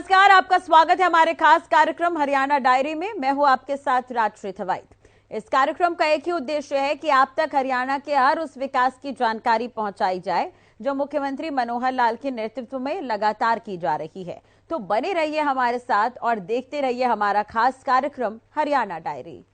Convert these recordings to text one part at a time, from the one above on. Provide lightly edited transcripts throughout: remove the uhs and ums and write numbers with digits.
नमस्कार, आपका स्वागत है हमारे खास कार्यक्रम हरियाणा डायरी में। मैं हूं आपके साथ राजश्री थवाइट। इस कार्यक्रम का एक ही उद्देश्य है कि आप तक हरियाणा के हर उस विकास की जानकारी पहुंचाई जाए जो मुख्यमंत्री मनोहर लाल के नेतृत्व में लगातार की जा रही है। तो बने रहिए हमारे साथ और देखते रहिए हमारा खास कार्यक्रम हरियाणा डायरी।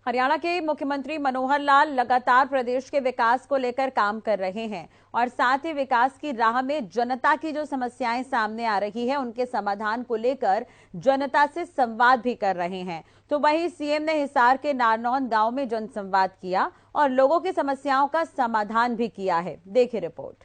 हरियाणा के मुख्यमंत्री मनोहर लाल लगातार प्रदेश के विकास को लेकर काम कर रहे हैं और साथ ही विकास की राह में जनता की जो समस्याएं सामने आ रही है उनके समाधान को लेकर जनता से संवाद भी कर रहे हैं। तो वहीं सीएम ने हिसार के नारनौन गांव में जनसंवाद किया और लोगों की समस्याओं का समाधान भी किया है। देखिए रिपोर्ट।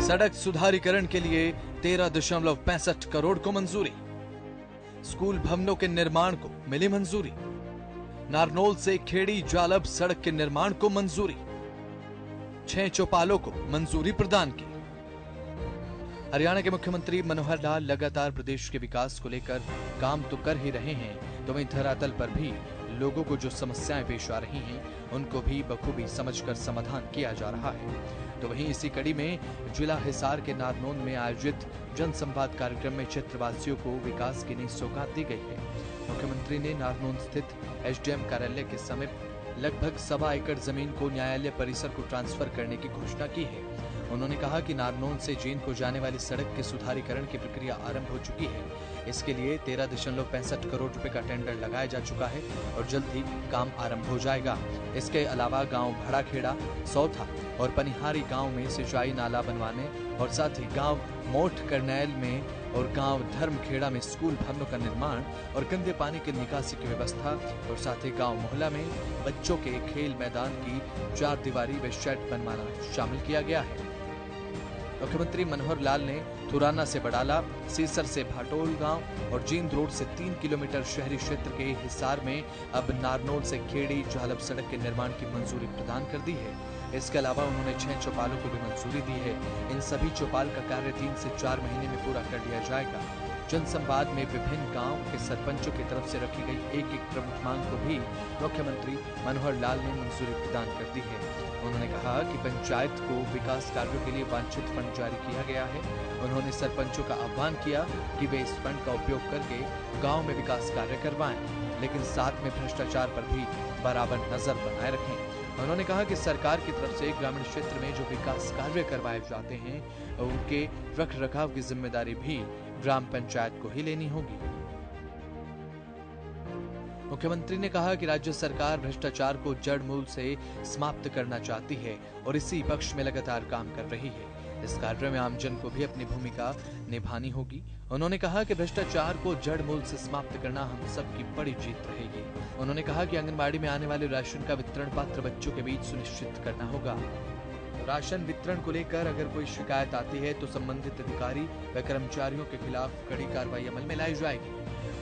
सड़क सुधारीकरण के लिए 13.65 करोड़ को मंजूरी। स्कूल भवनों के निर्माण को मिली मंजूरी। नारनौल से खेड़ी जालब सड़क के निर्माण को मंजूरी। 6 चौपालों को मंजूरी प्रदान की। हरियाणा के मुख्यमंत्री मनोहर लाल लगातार प्रदेश के विकास को लेकर काम तो कर ही रहे हैं, तो वहीं धरातल पर भी लोगों को जो समस्याएं पेश आ रही हैं उनको भी बखूबी समझकर समाधान किया जा रहा है। तो वहीं इसी कड़ी में जिला हिसार के नारनौन में आयोजित जनसंवाद कार्यक्रम में क्षेत्रवासियों को विकास की नई सौगात दी गई है। मुख्यमंत्री ने नारनौन स्थित एसडीएम कार्यालय के समीप लगभग 1.25 एकड़ जमीन को न्यायालय परिसर को ट्रांसफर करने की घोषणा की है। उन्होंने कहा कि नारनौन से जेन को जाने वाली सड़क के सुधारीकरण की प्रक्रिया आरंभ हो चुकी है। इसके लिए 13.65 करोड़ रुपए का टेंडर लगाया जा चुका है और जल्द ही काम आरंभ हो जाएगा। इसके अलावा गांव भड़ाखेड़ा, सौथा और पनिहारी गांव में सिंचाई नाला बनवाने और साथ ही गांव मोठ करनैल में और गांव धर्मखेड़ा में स्कूल भवनों का निर्माण और गंदे पानी की निकासी की व्यवस्था और साथ ही गांव मोहल्ला में बच्चों के खेल मैदान की 4 दीवारी व शेड बनवाना शामिल किया गया है। मुख्यमंत्री मनोहर लाल ने थुराना से बडाला, सीसर से भाटोल गांव और जींद रोड से 3 किलोमीटर शहरी क्षेत्र के हिसार में अब नारनौल से खेड़ी जालब सड़क के निर्माण की मंजूरी प्रदान कर दी है। इसके अलावा उन्होंने 6 चौपालों को भी मंजूरी दी है। इन सभी चौपाल का कार्य 3 से 4 महीने में पूरा कर लिया जाएगा। जनसंवाद में विभिन्न गांव के सरपंचों की तरफ से रखी गई एक प्रमुख मांग को भी मुख्यमंत्री मनोहर लाल ने मंजूरी प्रदान कर दी है। उन्होंने कहा कि पंचायत को विकास कार्यों के लिए वांछित फंड जारी किया गया है। उन्होंने सरपंचों का आह्वान किया कि वे इस फंड का उपयोग करके गांव में विकास कार्य करवाएं, लेकिन साथ में भ्रष्टाचार पर भी बराबर नजर बनाए रखें। उन्होंने कहा कि सरकार की तरफ से ग्रामीण क्षेत्र में जो विकास कार्य करवाए जाते हैं उनके रख रखाव की जिम्मेदारी भी ग्राम पंचायत को ही लेनी होगी। मुख्यमंत्री ने कहा कि राज्य सरकार भ्रष्टाचार को जड़ मूल से समाप्त करना चाहती है और इसी पक्ष में लगातार काम कर रही है। इस कार्य में आमजन को भी अपनी भूमिका निभानी होगी। उन्होंने कहा कि भ्रष्टाचार को जड़ मूल से समाप्त करना हम सबकी बड़ी जीत रहेगी। उन्होंने कहा कि आंगनबाड़ी में आने वाले राशन का वितरण पात्र बच्चों के बीच सुनिश्चित करना होगा। राशन वितरण को लेकर अगर कोई शिकायत आती है तो संबंधित अधिकारी व कर्मचारियों के खिलाफ कड़ी कार्रवाई अमल में लाई जाएगी।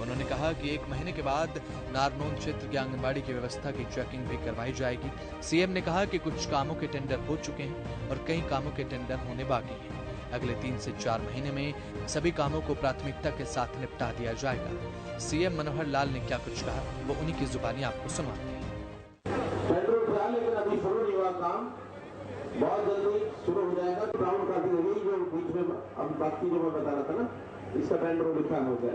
उन्होंने कहा कि 1 महीने के बाद नारनौल क्षेत्र की आंगनबाड़ी की व्यवस्था की चेकिंग भी करवाई जाएगी। सीएम ने कहा कि कुछ कामों के टेंडर हो चुके हैं और कई कामों के टेंडर होने बाकी हैं। अगले 3 से 4 महीने में सभी कामों को प्राथमिकता के साथ निपटा दिया जाएगा। सीएम मनोहर लाल ने क्या कुछ कहा वो उन्हीं की जुबानी आपको सुनाते हैं। बहुत जल्दी शुरू हो जाएगा। ग्राउंड काफी हो गई, जो बीच में अब बाकी जो मैं बता रहा था ना, इसका टेंडर लिखा हो गया,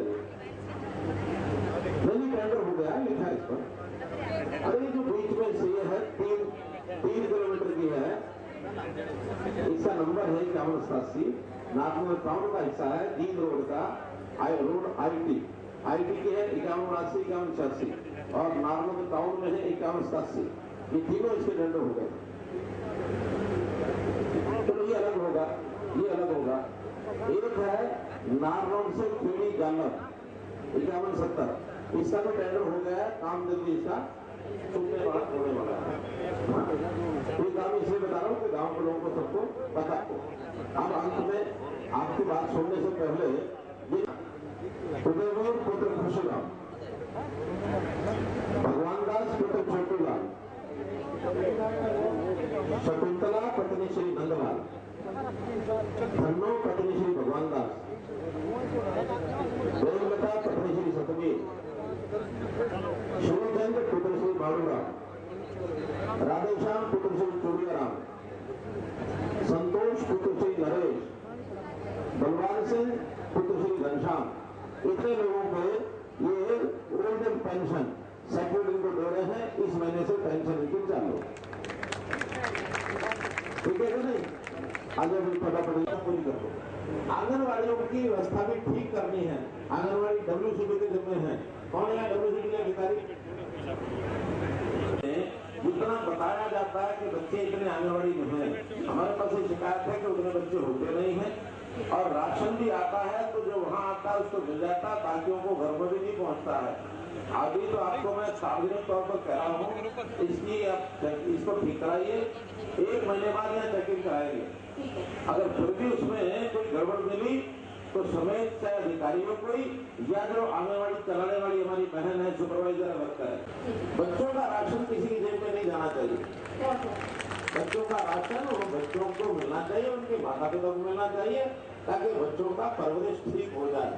नहीं टेंडर हो गया लिखा इस पर। अरे जो बीच में से है 3 किलोमीटर की है, इसका नंबर है 5187। नागपुर टाउन का हिस्सा है, जींद रोड का रोड आईटी की है 5189 5186 और नागपुर टाउन में है 5187। ये तीनों इसके टेंडर हो गए। तो ये अलग होगा, एक है नारनौल से खेड़ी जालर 5170, इसका भी टेंडर हो गया है, काम जल्दी इसका होने वाला है। ये काम इसलिए बता रहा हूँ कि गांव के लोगों को सबको पता हो। अब अंत में आपकी बात सुनने से पहले उदयवीर पुत्र खुशीराम, भगवान दास पुत्र छोटूलाल, शकुंतला पत्नी श्री नंदलाल, धन्नो पत्नी श्री भगवान दास, देवलता पत्नी श्री सतवीर, श्रीचंद पुत्र श्री बाबूराम, राधेश्याम पुत्र श्री चूड़ियाराम, संतोष पुत्र श्री नरेश, बलवान सिंह पुत्र श्री घनश्याम, इतने लोगों पे ये ओल्ड एज पेंशन सेक्रेटरी इनको दे रहे हैं। इस महीने से पेंशन इनकी चालू, ठीक है कि नहीं? आगे भी फटाफट पूरी कर दो। आंगनबाड़ियों की व्यवस्था भी ठीक करनी है। आंगनबाड़ी WCD के जिम्मे है। कौन है WCD के अधिकारी? जितना बताया जाता है कि बच्चे इतने आंगनबाड़ी में हैं, हमारे पास ये शिकायत है कि उतने बच्चे होते नहीं हैं, और राशन भी आता है तो जो वहाँ आता है उसको मिल जाता है, बाकियों को घर पर भी नहीं पहुँचता है। अभी तो आपको मैं सार्वजनिक तौर पर कह रहा हूँ, इसको ठीक कराइए। 1 महीने बाद यहाँ चेकिंग कराएंगे। अगर फिर भी उसमें कोई गड़बड़ मिली तो समेत चाहे अधिकारी हो कोई, या जो आंगनबाड़ी चलाने वाली हमारी बहन है, सुपरवाइजर है, वर्कर है, बच्चों का राशन किसी की जेब में नहीं जाना चाहिए। बच्चों का राशन वो बच्चों को मिलना चाहिए, उनके माता पिता को मिलना चाहिए, ताकि बच्चों का परवरिश ठीक हो जाए।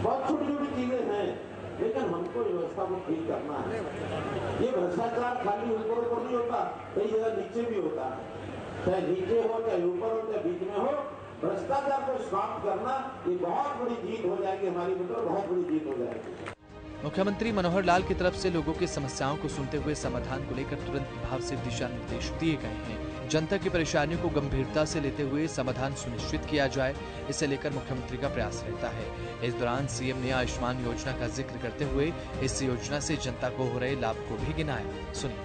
बहुत छोटी छोटी चीजें हैं, लेकिन हमको व्यवस्था को ठीक करना है। ये भ्रष्टाचार खाली ऊपर ऊपर नहीं होता, कई जगह नीचे भी होता है। चाहे नीचे हो, चाहे ऊपर हो, चाहे बीच में हो, भ्रष्टाचार को समाप्त करना ये बहुत बड़ी जीत हो जाएगी हमारी, मतलब बहुत बड़ी जीत हो जाएगी। मुख्यमंत्री मनोहर लाल की तरफ से लोगों की समस्याओं को सुनते हुए समाधान को लेकर तुरंत प्रभाव से दिशा निर्देश दिए गए हैं। जनता की परेशानियों को गंभीरता से लेते हुए समाधान सुनिश्चित किया जाए, इसे लेकर मुख्यमंत्री का प्रयास रहता है। इस दौरान सीएम ने आयुष्मान योजना का जिक्र करते हुए इस योजना से जनता को हो रहे लाभ को भी गिनाया। सुनिए।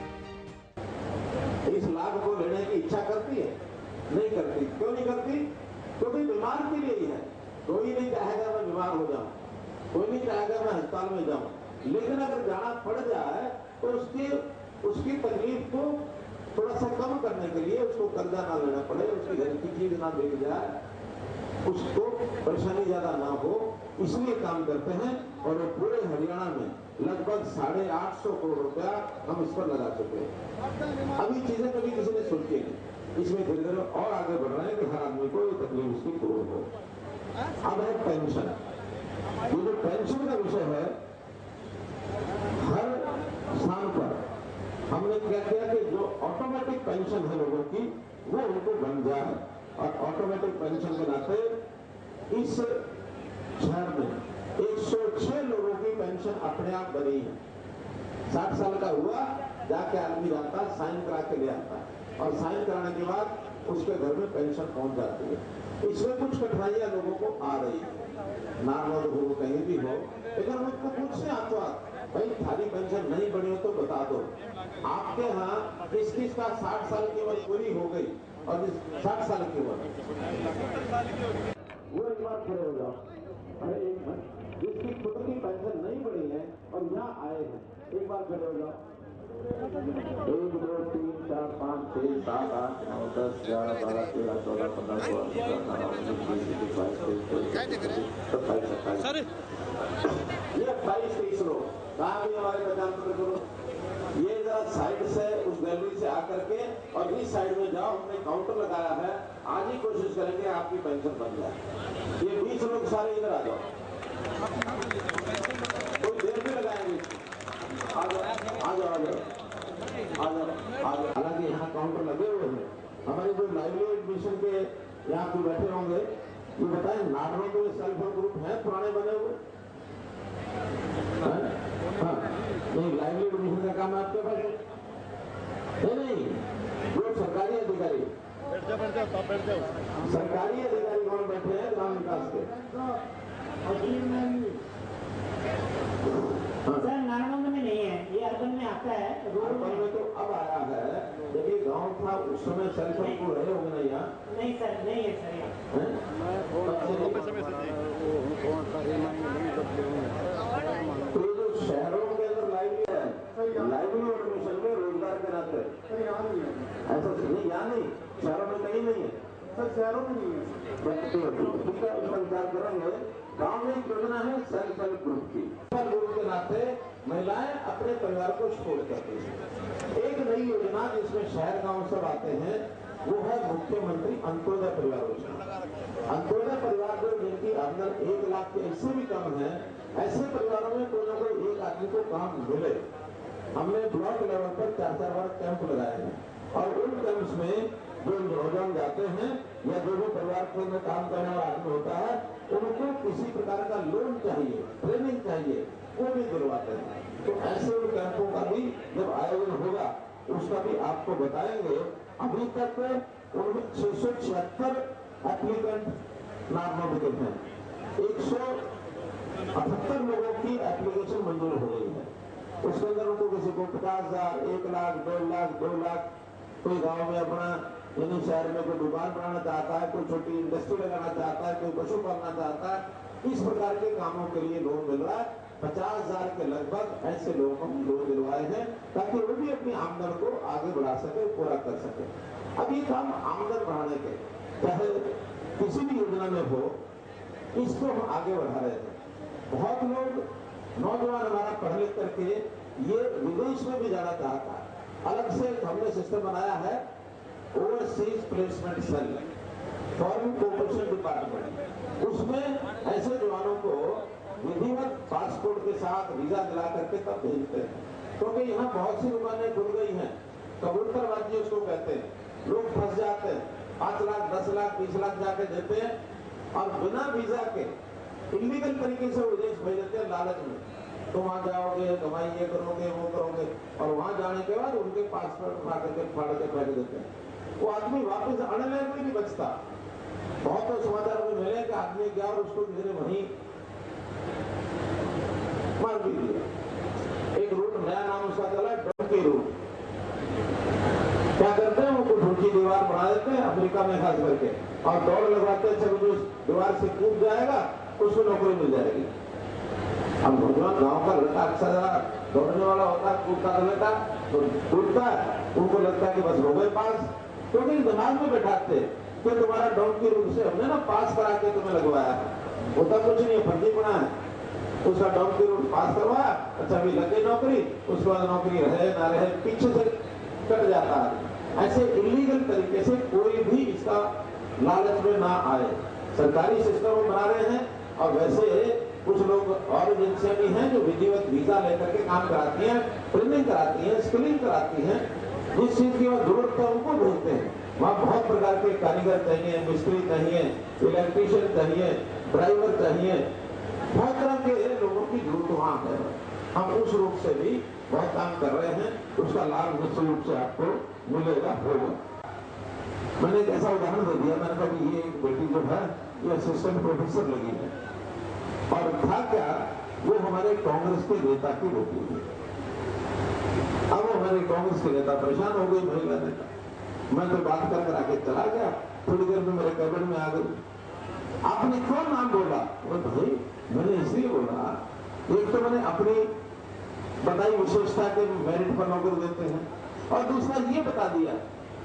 इस लाभ को लेने की इच्छा करती है? नहीं करती। क्यों नहीं करती? क्योंकि बीमार के लिए ही है। कोई नहीं चाहेगा मैं बीमार हो जाऊं, कोई नहीं चाहेगा मैं अस्पताल में जाऊं, लेकिन अगर जाना पड़ जाए तो उसकी तकलीफ को थोड़ा सा कम करने के लिए उसको कर्जा ना लेना पड़े, उसकी घर की चीज ना बिक जाए, उसको परेशानी ज्यादा ना हो, इसलिए काम करते हैं। और पूरे हरियाणा में लगभग 850 करोड़ रुपया हम इस पर लगा चुके हैं। अभी चीजें कभी किसी ने सोची नहीं, इसमें धीरे धीरे और आगे बढ़ रहे हैं कि हर आदमी को ये तकलीफ उसकी दूर हो। अब है पेंशन। ये जो पेंशन का विषय है, हर स्थान पर हमने क्या किया कि जो ऑटोमेटिक पेंशन है लोगों की वो उनको बन जाए, और ऑटोमेटिक पेंशन के नाते इस शहर में 106 लोगों की पेंशन अपने आप बनी है। 60 साल का हुआ, जाके आदमी जाता है, साइन करा के ले आता है, और साइन कराने के बाद उसके घर में पेंशन पहुंच जाती है। इसमें कुछ कठिनाइयां लोगों को आ रही है, नारनौल हो कहीं भी हो, लेकिन मुझको पूछने आते भाई थारी पेंशन नहीं बनी हो तो बता दो, आपके यहाँ किस किस का 60 साल की उम्र पूरी हो गई और 60 साल की उम्र वो एक बार खड़े हो जाओ। अरे एक मिनट, जिसकी खुद की पेंशन नहीं बनी है और यहाँ आए हैं, एक बार खड़े हो जाओ। 1 2 3 4 5 6 7 8 9 10 11 12 13 14 15 16 17 18 19 20 21 22 23 ये 28-30 लोग कहाँ भी हमारे पहचान पत्र करो। ये जरा साइड से उस गैलरी से आकर के और इस साइड में जाओ, हमने काउंटर लगाया है, आज ही कोशिश करेंगे आपकी पेंशन बन जाए। ये 20 लोग सारे इधर आ जाओ, कोई देर भी लगाएंगे। आ जाओ। हालांकि यहाँ काउंटर लगे हुए हैं, हमारे जो लाइवलीहुड मिशन के यहाँ पे बैठे होंगे, ये बताएं नारनौल में सेल्फ हेल्प ग्रुप है पुराने बने हुए? हाँ, नहीं लाइवलीहुड मिशन का काम आपके पास है? नहीं, वो सरकारी अधिकारी कौन बैठे हैं ग्राम विकास के? सर नारनौल में नहीं है, ये अर्बन में आता है। अर्बन में तो अब आया है, जब ये गाँव था उस समय सेल्फ हेल्प ग्रुप रहे होंगे ना यहाँ? नहीं सर, नहीं है सर यहाँ। तो ये जो शहरों के अंदर लाइवलीहुड मिशन में रोजगार के नाते ऐसा नहीं, यहाँ नहीं, शहरों में कहीं नहीं है सर, शहरों में नहीं है। ठीक है, उसका विचार करेंगे। गाँव में एक योजना है सेल्फ हेल्प ग्रुप की। सेल्फ ग्रुप के नाते महिलाएं अपने परिवार को सपोर्ट करती हैं। एक नई योजना जिसमें शहर गांव सब आते हैं वो है मुख्यमंत्री अंत्योदय परिवार योजना। अंत्योदय परिवार जो जिनकी आमदन 1 लाख के इससे भी कम है, ऐसे परिवारों में कोई ना कोई एक आदमी को काम मिले। हमने ब्लॉक लेवल पर 4-4 बार कैंप लगाए हैं और उन कैंप्स में जो नौजवान जाते हैं या जो भी परिवार के में काम करने वाला आदमी होता है, उनको किसी प्रकार का लोन चाहिए, ट्रेनिंग चाहिए, वो भी दिलवाते हैं। तो ऐसे कैंपों का भी जब आयोजन होगा उसका भी आपको बताएंगे। अभी तक उनमें 676 एप्लीकेंट नाम नोटिफिकेट हैं। 178 लोगों की एप्लीकेशन मंजूर हो गई है। उसके अंदर उनको किसी को 50,000, 1 लाख, 2 लाख, 2 लाख, कोई गांव में अपना यानी शहर में कोई दुकान बनाना चाहता है, कोई छोटी इंडस्ट्री लगाना चाहता है, कोई पशु पालना चाहता है, इस प्रकार के कामों के लिए लोन मिल रहा है। 50,000 के लगभग ऐसे लोगों को लोन दिलवाए हैं ताकि वो भी अपनी आमदन को आगे बढ़ा सके, पूरा कर सके। अब ये काम आमदन बढ़ाने के चाहे किसी भी योजना में हो, इसको हम आगे बढ़ा रहे थे। बहुत लोग नौजवान हमारा पढ़ लिख करके ये विदेश में भी जाना चाहता है। अलग से हमने सिस्टम बनाया है overseas placement cell, foreign cooperation department. उसमें ऐसे जवानों को विधिवत पासपोर्ट के साथ वीजा दिला करके तब भेजते हैं, क्योंकि यहाँ बहुत सी दुकानें खुल गई हैं, कबूतरबाजी उसको कहते हैं। लोग फंस जाते हैं, 5 लाख, 10 लाख, 20 लाख जाके देते हैं और बिना वीजा के इलीगल तरीके से विदेश भेज देते हैं लालच में। तो वहां जाओगे, कमाई ये करोगे, वो करोगे, और वहां जाने के बाद उनके पासपोर्ट उठा करके फाड़ के फेंक देते हैं। वो आदमी वापस आने में नहीं बचता। बहुत तो समाचार में मिले कि आदमी गया और उसको किसी ने वहीं मार भी दिया। एक रूट नया नाम उसका चला, डंकी रूट। क्या करते हैं, वो कुछ ऊंची दीवार बना देते हैं अफ्रीका में खास करके, और दौड़ लगवाते हैं, जब जो दीवार से कूद जाएगा उसको नौकरी मिल जाएगी। अब नौजवान गांव का लड़का अक्सर दौड़ने वाला होता है, कूदता रहता तो कूदता है, उनको लगता है कि बस हो गए पास, क्योंकि दिमाग में बैठाते कि तुम्हारा डंकी रूट से हमने ना पास करा के तुम्हें लगवाया है। होता कुछ नहीं है, फर्जी बना है। उसका डंकी रूट पास करवाया, अच्छा अभी लग गई नौकरी, उसके बाद नौकरी रहे ना रहे पीछे से कट जाता है। ऐसे इलीगल तरीके से कोई भी इसका लालच में ना आए, सरकारी सिस्टम बना रहे हैं। और वैसे कुछ लोग और एजेंसियां भी हैं जो विधिवत वीजा लेकर के काम कराती हैं, ट्रेनिंग कराती हैं, स्किलिंग कराती हैं। जिस चीज की जरूरत है उनको भेजते हैं। वहाँ बहुत प्रकार के कारीगर चाहिए, मिस्त्री चाहिए, इलेक्ट्रीशियन चाहिए, ड्राइवर चाहिए, बहुत तरह के लोगों की जरूरत वहाँ है। हम उस रूप से भी बहुत काम कर रहे हैं, उसका लाभ निश्चित रूप से आपको मिलेगा, होगा। मैंने एक ऐसा उदाहरण दे दिया, मैंने कहा ये एक बेटी जो है ये असिस्टेंट प्रोफेसर लगी है, और था क्या, वो हमारे कांग्रेस के नेता की बेटी है। अब हमारे कांग्रेस के नेता परेशान हो गई, महिला नेता। मैं तो बात कर आके चला गया, थोड़ी देर में मेरे कैबिनेट में आ गई। आपने क्यों नाम बोला? भाई मैंने इसलिए बोला, एक तो मैंने अपनी बताई विशेषता के मेरिट पर नौकरी देते हैं, और दूसरा ये बता दिया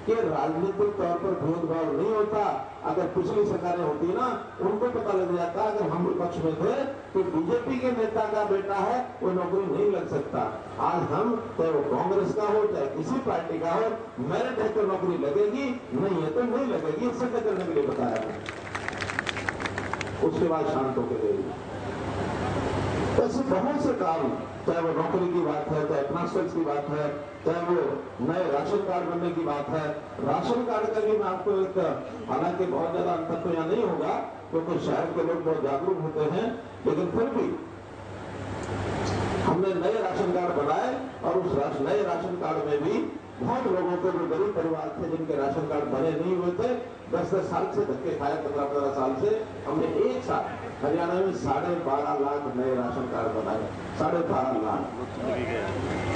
कि राजनीतिक तौर पर भेदभाव नहीं होता। अगर पिछली सरकारें होती ना, उनको पता लग जाता अगर हम विपक्ष में थे कि बीजेपी के नेता का बेटा है वो नौकरी नहीं लग सकता। आज हम चाहे वो कांग्रेस का हो चाहे किसी पार्टी का हो, मेरिट है तो नौकरी लगेगी, नहीं है तो नहीं लगेगी। सिद्ध करने के लिए बताया है, उसके बाद शांत होकर गई। ऐसे बहुत से काम, चाहे वो नौकरी की बात है, चाहे ट्रांसफर की बात है, चाहे वो नए राशन कार्ड बनने की बात है। राशन कार्ड का भी मैं आपको एक, हालांकि बहुत ज्यादा अंतर तो यहाँ नहीं होगा क्योंकि शहर के लोग बहुत जागरूक होते हैं, लेकिन फिर भी हमने नए राशन कार्ड बनाए, और उस नए राशन कार्ड में भी बहुत लोगों के जो गरीब परिवार थे जिनके राशन कार्ड बने नहीं हुए थे, 10-10 साल से धक्के खाए, 15-15 साल से, हमने एक साल हरियाणा में 12.5 लाख नए राशन कार्ड बनाए, 12.5 लाख,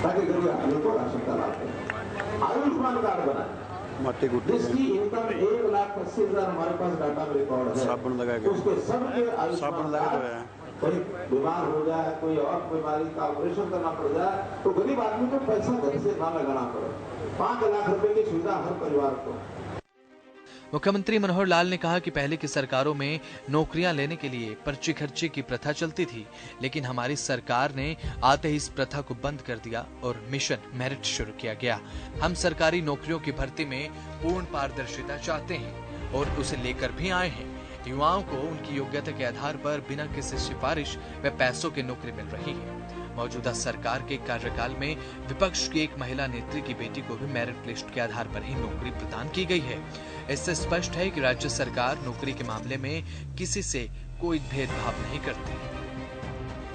ताकि गरीब आदमी को राशन का लाभ मिले। आयुष्मान कार्ड बनाए, जिसकी इनकम 1,80,000 हमारे पास डाटा में रिकॉर्ड है, उसके सबके आयुष्मान कार्ड कोई बीमार हो जाए, कोई और बीमारी का ऑपरेशन करना पड़ जाए, तो गरीब आदमी को पैसा घर से ना लगाना पड़े। 5 लाख रुपए की सुविधा हर परिवार को। मुख्यमंत्री मनोहर लाल ने कहा कि पहले की सरकारों में नौकरियां लेने के लिए पर्ची खर्ची की प्रथा चलती थी, लेकिन हमारी सरकार ने आते ही इस प्रथा को बंद कर दिया और मिशन मेरिट शुरू किया गया। हम सरकारी नौकरियों की भर्ती में पूर्ण पारदर्शिता चाहते हैं और उसे लेकर भी आए हैं। युवाओं को उनकी योग्यता के आधार पर बिना किसी सिफारिश व पैसों की नौकरी मिल रही है। मौजूदा सरकार के कार्यकाल में विपक्ष की एक महिला नेत्री की बेटी को भी मेरिट लिस्ट के आधार पर ही नौकरी प्रदान की गई है। इससे स्पष्ट है कि राज्य सरकार नौकरी के मामले में किसी से कोई भेदभाव नहीं करती।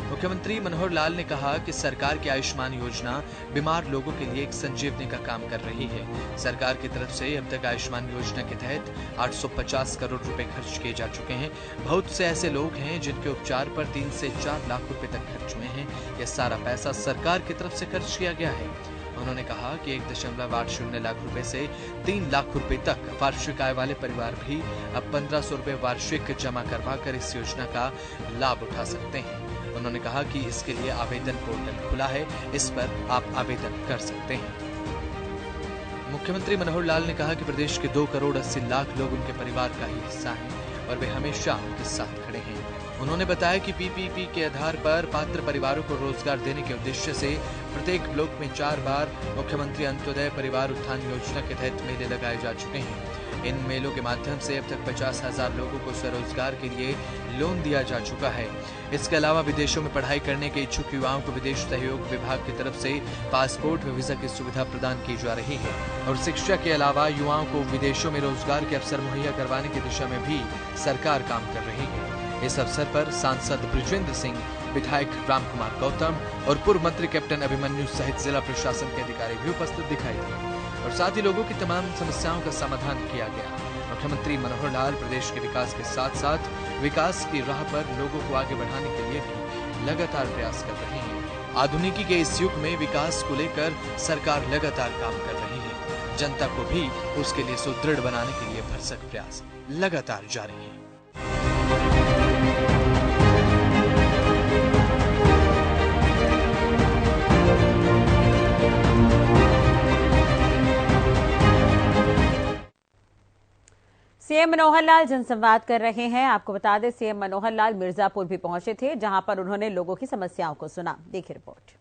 मुख्यमंत्री मनोहर लाल ने कहा कि सरकार की आयुष्मान योजना बीमार लोगों के लिए एक संजीवनी का काम कर रही है। सरकार की तरफ से अब तक आयुष्मान योजना के तहत 850 करोड़ रुपए खर्च किए जा चुके हैं। बहुत से ऐसे लोग हैं जिनके उपचार पर 3 से 4 लाख रुपए तक खर्च हुए हैं। यह सारा पैसा सरकार की तरफ से खर्च किया गया है। उन्होंने कहा कि 1.80 लाख रुपए से 3 लाख रुपए तक वार्षिक आय वाले परिवार भी अब 1500 रुपए वार्षिक जमा करवा कर इस योजना का लाभ उठा सकते हैं। उन्होंने कहा कि इसके लिए आवेदन पोर्टल खुला है, इस पर आप आवेदन कर सकते हैं। मुख्यमंत्री मनोहर लाल ने कहा कि प्रदेश के 2 करोड़ 80 लाख लोग उनके परिवार का ही हिस्सा हैं और वे हमेशा उनके साथ खड़े हैं। उन्होंने बताया कि पीपीपी के आधार पर पात्र परिवारों को रोजगार देने के उद्देश्य से प्रत्येक ब्लॉक में 4 बार मुख्यमंत्री अंत्योदय परिवार उत्थान योजना के तहत मेले लगाए जा चुके हैं। इन मेलों के माध्यम से अब तक 50,000 लोगों को स्वरोजगार के लिए लोन दिया जा चुका है। इसके अलावा विदेशों में पढ़ाई करने के इच्छुक युवाओं को विदेश सहयोग विभाग की तरफ से पासपोर्ट व वीजा की सुविधा प्रदान की जा रही है और शिक्षा के अलावा युवाओं को विदेशों में रोजगार के अवसर मुहैया करवाने की दिशा में भी सरकार काम कर रही है। इस अवसर पर सांसद बृजेंद्र सिंह, विधायक रामकुमार गौतम और पूर्व मंत्री कैप्टन अभिमन्यु सहित जिला प्रशासन के अधिकारी भी उपस्थित दिखाई दिए और साथ ही लोगों की तमाम समस्याओं का समाधान किया गया। मुख्यमंत्री मनोहर लाल प्रदेश के विकास के साथ साथ विकास की राह पर लोगों को आगे बढ़ाने के लिए भी लगातार प्रयास कर रहे हैं। आधुनिकी के इस युग में विकास को लेकर सरकार लगातार काम कर रही है। जनता को भी उसके लिए सुदृढ़ बनाने के लिए भरसक प्रयास लगातार जारी है। सीएम मनोहर लाल जनसंवाद कर रहे हैं। आपको बता दें, सीएम मनोहर लाल मिर्जापुर भी पहुंचे थे, जहां पर उन्होंने लोगों की समस्याओं को सुना। देखिए रिपोर्ट।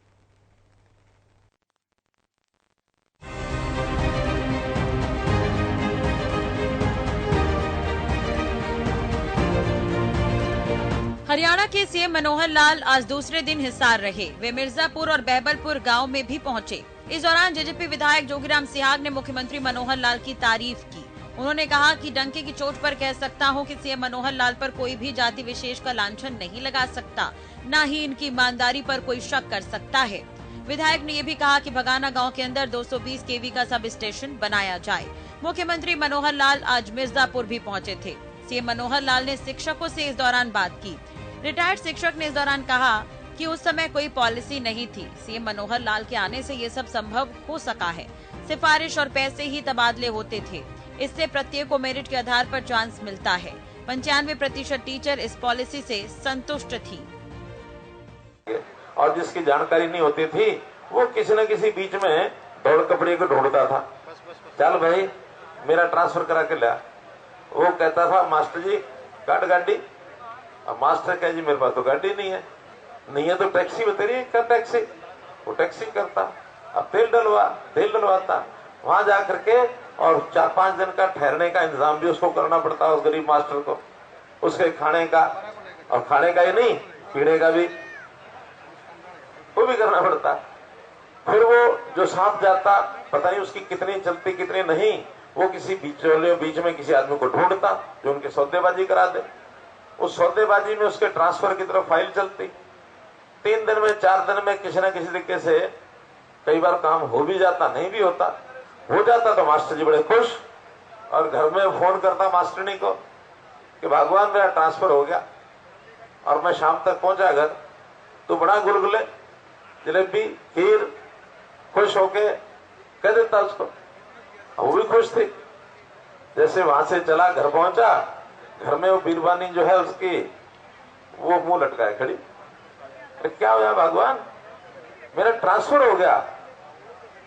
हरियाणा के सीएम मनोहर लाल आज दूसरे दिन हिसार रहे। वे मिर्जापुर और बहबलपुर गांव में भी पहुंचे। इस दौरान जेजेपी विधायक जोगीराम सिहाग ने मुख्यमंत्री मनोहर लाल की तारीफ की। उन्होंने कहा कि डंके की चोट पर कह सकता हूं कि सीएम मनोहर लाल पर कोई भी जाति विशेष का लांछन नहीं लगा सकता, न ही इनकी ईमानदारी पर कोई शक कर सकता है। विधायक ने ये भी कहा कि भगाना गांव के अंदर 220 केवी का सब स्टेशन बनाया जाए। मुख्यमंत्री मनोहर लाल आज मिर्जापुर भी पहुंचे थे। सीएम मनोहर लाल ने शिक्षकों से इस दौरान बात की। रिटायर्ड शिक्षक ने इस दौरान कहा कि उस समय कोई पॉलिसी नहीं थी। सीएम मनोहर लाल के आने से ये सब संभव हो सका है। सिफारिश और पैसे ही तबादले होते थे। इससे प्रत्येक को मेरिट के आधार पर चांस मिलता है। 95% टीचर इस पॉलिसी से संतुष्ट थी। और जिसकी जानकारी नहीं होती थी वो किसी न किसी बीच में दौड़ कपड़े को ढूंढता था। चल भाई मेरा ट्रांसफर करा के ला। वो कहता था मास्टर जी काट गाड़ी। अब मास्टर कहे जी मेरे पास तो गाड़ी नहीं है तो टैक्सी बतेरी कर टैक्सी। वो टैक्सी करता। अब तेल डलवाता वहां जा करके और 4-5 दिन का ठहरने का इंतजाम भी उसको करना पड़ता उस गरीब मास्टर को। उसके खाने का और खाने का ही नहीं पीने का भी वो भी करना पड़ता। फिर वो जो साथ जाता पता नहीं उसकी कितनी चलती कितनी नहीं, वो किसी बीच में किसी आदमी को ढूंढता जो उनके सौदेबाजी करा दे। उस सौदेबाजी में उसके ट्रांसफर की तरफ फाइल चलती। 3 दिन में 4 दिन में किसी न किसी तरीके से कई बार काम हो भी जाता, नहीं भी होता। हो जाता तो मास्टर जी बड़े खुश और घर में फोन करता मास्टरनी को कि भगवान मेरा ट्रांसफर हो गया और मैं शाम तक पहुंचा घर। तो बड़ा गुलगुले जलेबी खीर खुश होके कह देता उसको। वो भी खुश थी। जैसे वहां से चला घर पहुंचा, घर में वो बीरबानी जो है उसकी वो मुंह लटकाए खड़ी, अरे क्या हो गया भगवान, मेरा ट्रांसफर हो गया।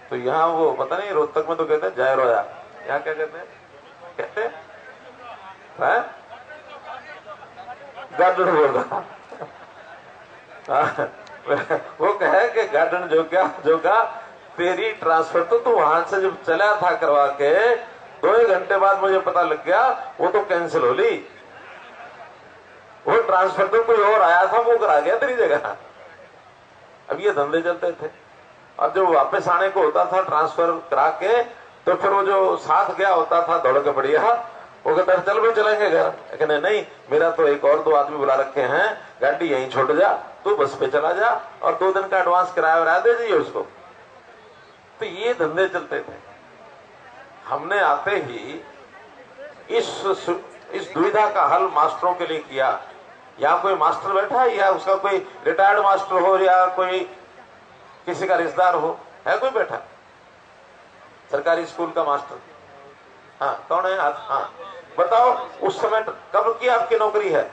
तो यहाँ वो पता नहीं रोहतक में तो कहते हैं जय रोया, यहाँ क्या कहते हैं, कहते हैं गार्डन बोल रहा। वो कहे कि गार्डन जो का तेरी ट्रांसफर तो तू वहां से जब चला था करवा के 2 घंटे बाद मुझे पता लग गया वो तो कैंसिल हो ली, वो ट्रांसफर तो कोई और आया था वो करा गया तेरी जगह। अब ये धंधे चलते थे। और जो वापस आने को होता था ट्रांसफर करा के, तो फिर वो जो साथ गया होता था दौड़ के बढ़िया, वो कहता है चल भाई चलेंगे घर, कहने नहीं मेरा तो एक और 2 आदमी बुला रखे हैं, गाड़ी यहीं छोड़ जा, तू बस पे चला जा और 2 दिन का एडवांस किराया दे दीजिए उसको। तो ये धंधे चलते थे। हमने आते ही इस दुविधा का हल मास्टरों के लिए किया। या कोई मास्टर बैठा है या उसका कोई रिटायर्ड मास्टर हो या कोई किसी का रिश्तेदार हो, है कोई बैठा सरकारी स्कूल का मास्टर? हाँ कौन है? हाँ बताओ, उस समय कब की आपकी नौकरी है?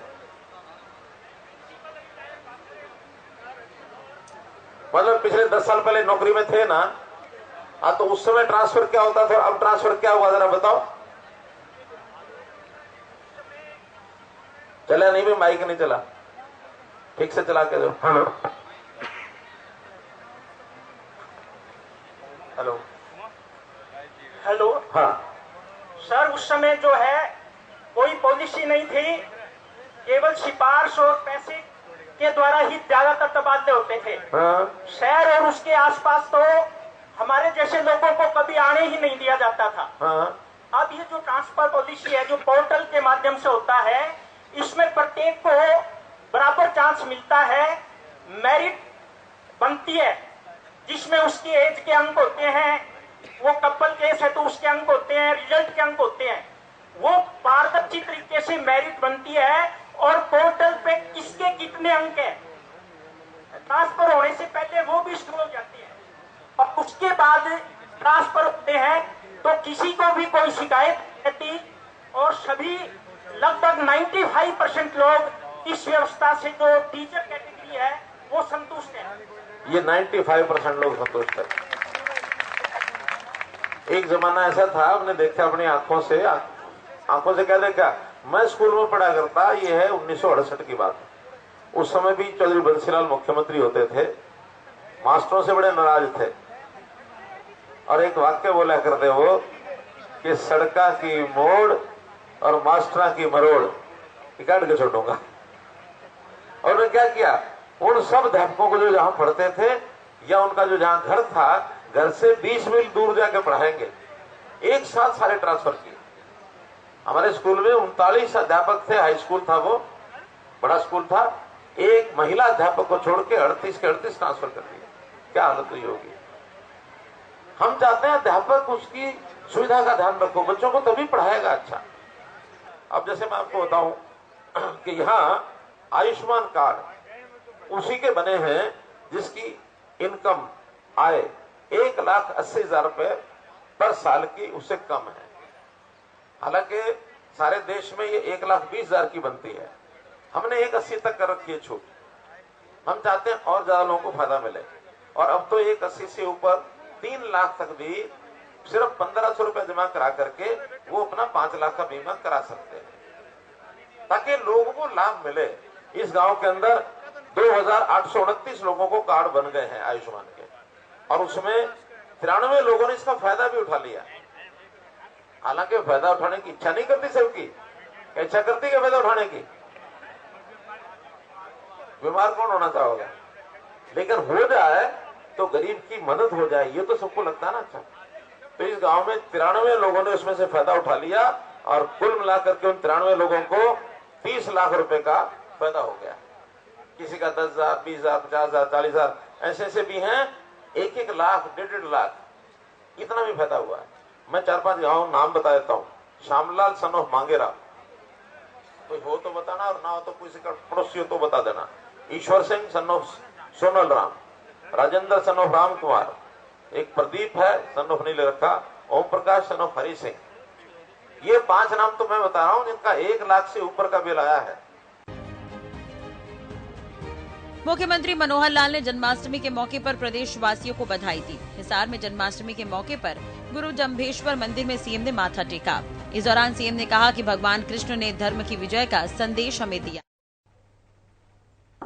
मतलब पिछले 10 साल पहले नौकरी में थे ना? हाँ तो उस समय ट्रांसफर क्या होता था, अब ट्रांसफर क्या हुआ जरा बताओ। चला नहीं भी, माइक नहीं चला, ठीक से चला के दो। Hello hello hello. हाँ सर उस समय जो है कोई पॉलिसी नहीं थी, केवल सिफारिश और पैसे के द्वारा ही ज्यादातर तबादले होते थे। हाँ शहर और उसके आसपास तो हमारे जैसे लोगों को कभी आने ही नहीं दिया जाता था। हाँ अब ये जो ट्रांसफर पॉलिसी है जो पोर्टल के माध्यम से होता है, इसमें प्रत्येक को बराबर चांस मिलता है, मेरिट बनती है, जिसमें उसकी एज के अंक होते हैं, वो कपल केस है तो उसके अंक होते हैं, रिजल्ट के अंक होते हैं, वो पारदर्शी तरीके से मेरिट बनती है और पोर्टल पे किसके कितने अंक है ट्रांसफर होने से पहले वो भी शुरू हो जाती है। और उसके बाद ट्रांसफर होते हैं तो किसी को भी कोई शिकायत रहती और सभी लगभग 95% लोग इस व्यवस्था से जो टीचर कैटेगरी है वो संतुष्ट है। ये 95% लोग संतुष्ट है। एक जमाना ऐसा था, आपने देखा अपनी आंखों से क्या देखा, मैं स्कूल में पढ़ा करता, ये है 1968 की बात। उस समय भी चौधरी बंसीलाल मुख्यमंत्री होते थे, मास्टरों से बड़े नाराज थे और एक वाक्य बोला करते वो कि सड़का की मोड़ और मास्टरा की मरोड़ काट के छोड़ूंगा। और उन्होंने क्या किया, उन सब अध्यापकों को जो जहां पढ़ते थे या उनका जो जहां घर था, घर से 20 मील दूर जाकर पढ़ाएंगे, एक साथ सारे ट्रांसफर किए। हमारे स्कूल में 39 अध्यापक थे, हाई स्कूल था वो, बड़ा स्कूल था, एक महिला अध्यापक को छोड़ के 38 के 38 ट्रांसफर कर दिए। क्या हालत हुई होगी। हम चाहते हैं अध्यापक उसकी सुविधा का ध्यान रखो, बच्चों को तभी पढ़ाएगा अच्छा। अब जैसे मैं आपको बताऊं कि यहाँ आयुष्मान कार्ड उसी के बने हैं जिसकी इनकम आय 1,80,000 रुपए पर साल की उससे कम है। हालांकि सारे देश में ये 1,20,000 की बनती है, हमने 1,80 तक कर रखी है छूट। हम चाहते हैं और ज्यादा लोगों को फायदा मिले और अब तो 1,80 से ऊपर 3 लाख तक भी सिर्फ 1,500 रुपए जमा करा करके वो अपना 5 लाख का बीमा करा सकते हैं ताकि लोगों को लाभ मिले। इस गांव के अंदर 2,829 लोगों को कार्ड बन गए हैं आयुष्मान के और उसमें 93 लोगों ने इसका फायदा भी उठा लिया। हालांकि फायदा उठाने की इच्छा नहीं करती सबकी, इच्छा करती है फायदा उठाने की, बीमार कौन होना चाहोगा, लेकिन हो जाए तो गरीब की मदद हो जाए, ये तो सबको लगता है ना अच्छा। तो इस गांव में 93 लोगों ने उसमें से फायदा उठा लिया और कुल मिलाकर के उन 93 लोगों को 30 लाख रुपए का फायदा हो गया। किसी का 10,000, 20,000, 50,000, 40,000 ऐसे भी हैं, 1-1 लाख, 1.5 लाख इतना भी फायदा हुआ है। मैं 4-5 गाँव नाम बता देता हूँ। श्यामलाल सन ऑफ मांगेरा, कोई हो तो बताना और ना हो तो किसी का पड़ोसी हो तो बता देना। Ishwar Singh son of Sonal Ram, Rajendra son of Ram Kumar, एक प्रदीप है son of Neel Rakha, Om Prakash son of Hari Singh. ये 5 नाम तो मैं बता रहा हूं जिनका 1 लाख से ऊपर का बिल आया है। मुख्यमंत्री मनोहर लाल ने जन्माष्टमी के मौके पर प्रदेशवासियों को बधाई दी। हिसार में जन्माष्टमी के मौके पर गुरु जम्भेश्वर मंदिर में सीएम ने माथा टेका। इस दौरान सीएम ने कहा कि भगवान कृष्ण ने धर्म की विजय का संदेश हमें दिया।